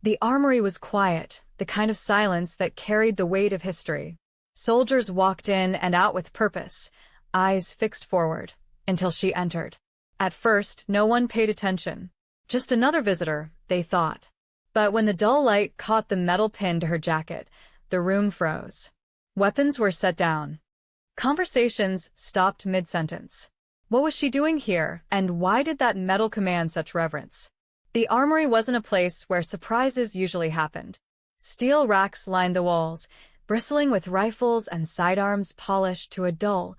The armory was quiet, the kind of silence that carried the weight of history. Soldiers walked in and out with purpose, eyes fixed forward, until she entered. At first, no one paid attention. Just another visitor, they thought. But when the dull light caught the metal pin to her jacket, the room froze. Weapons were set down. Conversations stopped mid-sentence. What was she doing here, and why did that metal command such reverence? The armory wasn't a place where surprises usually happened. Steel racks lined the walls, bristling with rifles and sidearms polished to a dull,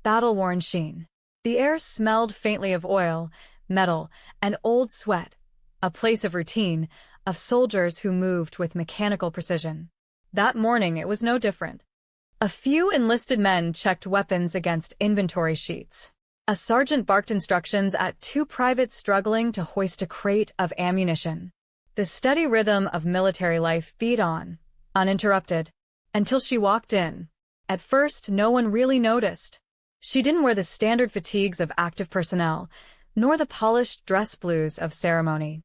battle-worn sheen. The air smelled faintly of oil, metal, and old sweat, a place of routine, of soldiers who moved with mechanical precision. That morning it was no different. A few enlisted men checked weapons against inventory sheets. A sergeant barked instructions at two privates struggling to hoist a crate of ammunition. The steady rhythm of military life beat on, uninterrupted, until she walked in. At first, no one really noticed. She didn't wear the standard fatigues of active personnel, nor the polished dress blues of ceremony.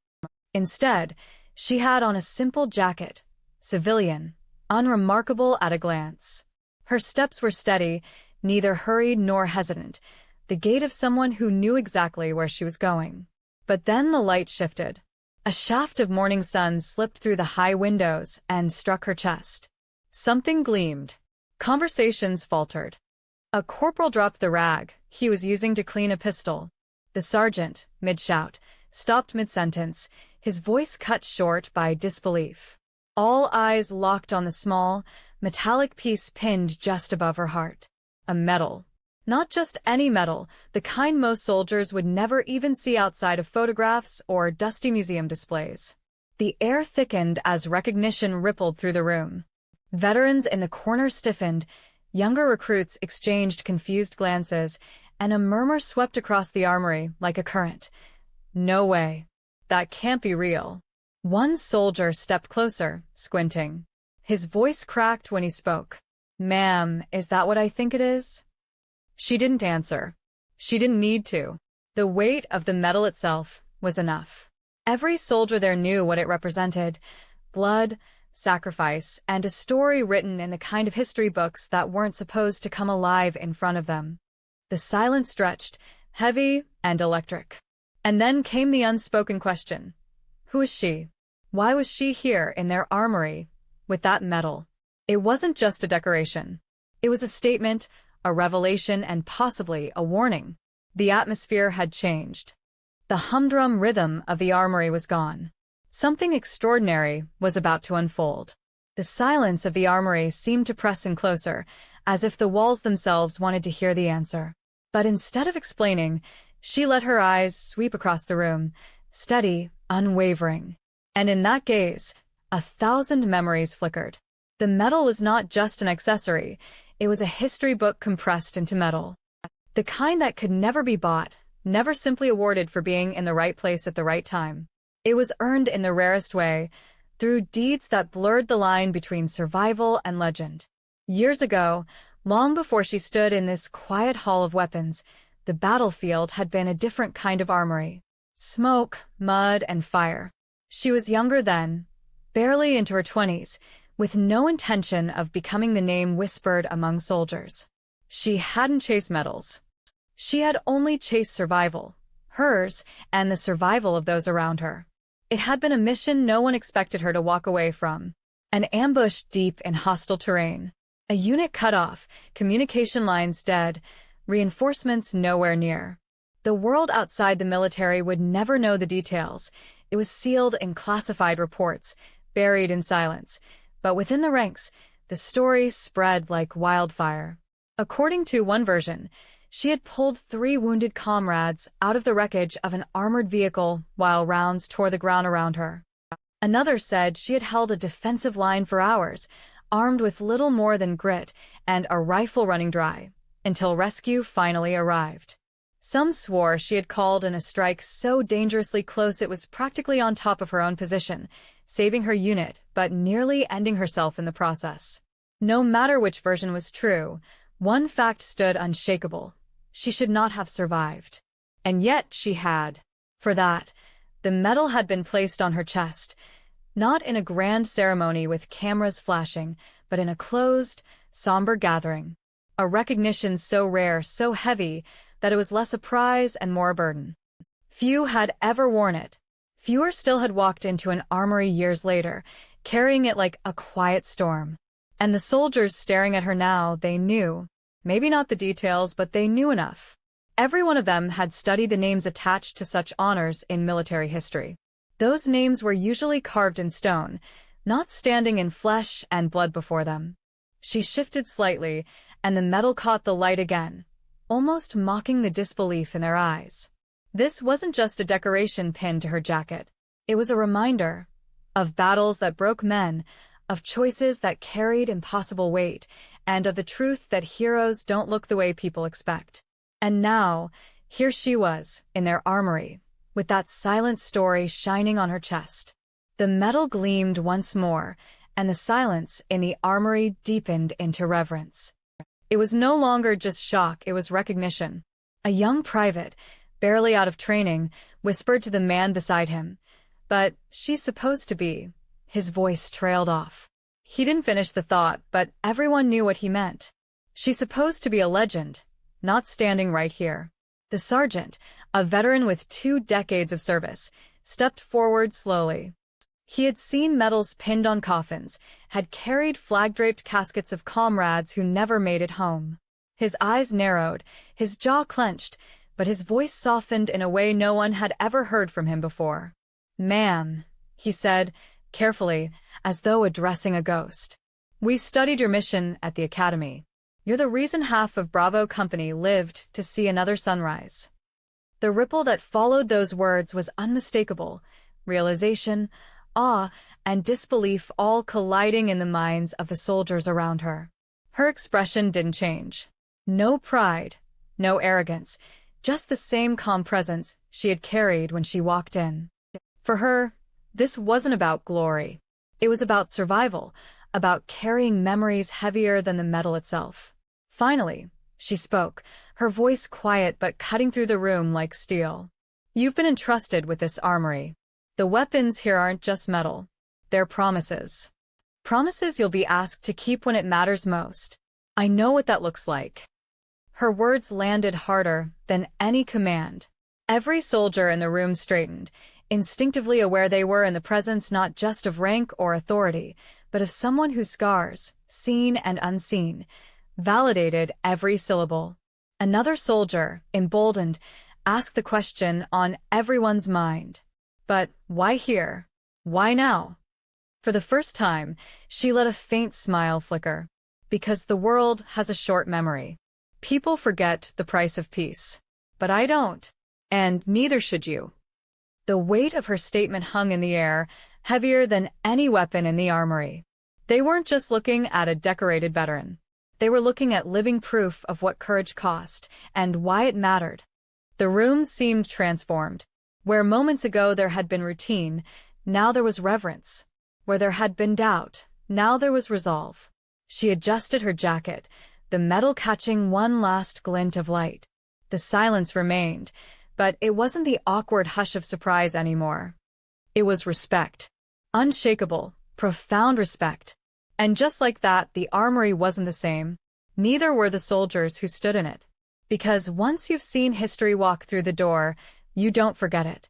Instead, she had on a simple jacket, civilian, unremarkable at a glance. Her steps were steady, neither hurried nor hesitant, the gait of someone who knew exactly where she was going. But then the light shifted. A shaft of morning sun slipped through the high windows and struck her chest. Something gleamed. Conversations faltered. A corporal dropped the rag he was using to clean a pistol. The sergeant, mid-shout, stopped mid-sentence, his voice cut short by disbelief. All eyes locked on the small, metallic piece pinned just above her heart. A medal. Not just any medal, the kind most soldiers would never even see outside of photographs or dusty museum displays. The air thickened as recognition rippled through the room. Veterans in the corner stiffened, younger recruits exchanged confused glances, and a murmur swept across the armory like a current. No way. That can't be real. One soldier stepped closer, squinting. His voice cracked when he spoke. "Ma'am, is that what I think it is?" She didn't answer. She didn't need to. The weight of the medal itself was enough. Every soldier there knew what it represented: blood, sacrifice, and a story written in the kind of history books that weren't supposed to come alive in front of them. The silence stretched, heavy and electric. And then came the unspoken question. Who is she? Why was she here in their armory, with that medal? It wasn't just a decoration. It was a statement, a revelation, and possibly a warning. The atmosphere had changed. The humdrum rhythm of the armory was gone. Something extraordinary was about to unfold. The silence of the armory seemed to press in closer, as if the walls themselves wanted to hear the answer. But instead of explaining, she let her eyes sweep across the room, steady, unwavering. And in that gaze, 1,000 memories flickered. The medal was not just an accessory. It was a history book compressed into metal. The kind that could never be bought, never simply awarded for being in the right place at the right time. It was earned in the rarest way, through deeds that blurred the line between survival and legend. Years ago, long before she stood in this quiet hall of weapons, the battlefield had been a different kind of armory. Smoke, mud, and fire. She was younger then, barely into her 20s, with no intention of becoming the name whispered among soldiers. She hadn't chased medals. She had only chased survival, hers and the survival of those around her. It had been a mission no one expected her to walk away from. An ambush deep in hostile terrain. A unit cut off, communication lines dead, reinforcements nowhere near. The world outside the military would never know the details. It was sealed in classified reports, buried in silence. But within the ranks, the story spread like wildfire. According to one version, she had pulled 3 wounded comrades out of the wreckage of an armored vehicle while rounds tore the ground around her. Another said she had held a defensive line for hours, armed with little more than grit and a rifle running dry, until rescue finally arrived. Some swore she had called in a strike so dangerously close it was practically on top of her own position, saving her unit, but nearly ending herself in the process. No matter which version was true, one fact stood unshakable. She should not have survived. And yet she had. For that, the medal had been placed on her chest, Not in a grand ceremony with cameras flashing, but in a closed, somber gathering. A recognition so rare, so heavy, that it was less a prize and more a burden. Few had ever worn it. Fewer still had walked into an armory years later, carrying it like a quiet storm. And the soldiers staring at her now, they knew. Maybe not the details, but they knew enough. Every one of them had studied the names attached to such honors in military history. Those names were usually carved in stone, not standing in flesh and blood before them. She shifted slightly, and the metal caught the light again, almost mocking the disbelief in their eyes. This wasn't just a decoration pinned to her jacket. It was a reminder of battles that broke men, of choices that carried impossible weight, and of the truth that heroes don't look the way people expect. And now, here she was, in their armory, with that silent story shining on her chest. The metal gleamed once more, and the silence in the armory deepened into reverence. It was no longer just shock, it was recognition. A young private, barely out of training, whispered to the man beside him, "But she's supposed to be." His voice trailed off. He didn't finish the thought, but everyone knew what he meant. She's supposed to be a legend, not standing right here. The sergeant, a veteran with 2 decades of service, stepped forward slowly. He had seen medals pinned on coffins, had carried flag-draped caskets of comrades who never made it home. His eyes narrowed, his jaw clenched, but his voice softened in a way no one had ever heard from him before. "Ma'am," he said, carefully, as though addressing a ghost. "We studied your mission at the academy. You're the reason half of Bravo Company lived to see another sunrise." The ripple that followed those words was unmistakable. Realization, awe, and disbelief all colliding in the minds of the soldiers around her. Her expression didn't change. No pride, no arrogance, just the same calm presence she had carried when she walked in. For her, this wasn't about glory. It was about survival, about carrying memories heavier than the metal itself. Finally, she spoke, her voice quiet but cutting through the room like steel. "You've been entrusted with this armory. The weapons here aren't just metal. They're promises. Promises you'll be asked to keep when it matters most. I know what that looks like." Her words landed harder than any command. Every soldier in the room straightened, instinctively aware they were in the presence not just of rank or authority, but of someone whose scars, seen and unseen, validated every syllable. Another soldier, emboldened, asked the question on everyone's mind. "But why here? Why now?" For the first time, she let a faint smile flicker. "Because the world has a short memory. People forget the price of peace. But I don't. And neither should you." The weight of her statement hung in the air, heavier than any weapon in the armory. They weren't just looking at a decorated veteran. They were looking at living proof of what courage cost, and why it mattered. The room seemed transformed. Where moments ago there had been routine, now there was reverence. Where there had been doubt, now there was resolve. She adjusted her jacket, the metal catching one last glint of light. The silence remained, but it wasn't the awkward hush of surprise anymore. It was respect. Unshakable, profound respect. And just like that, the armory wasn't the same. Neither were the soldiers who stood in it. Because once you've seen history walk through the door, you don't forget it.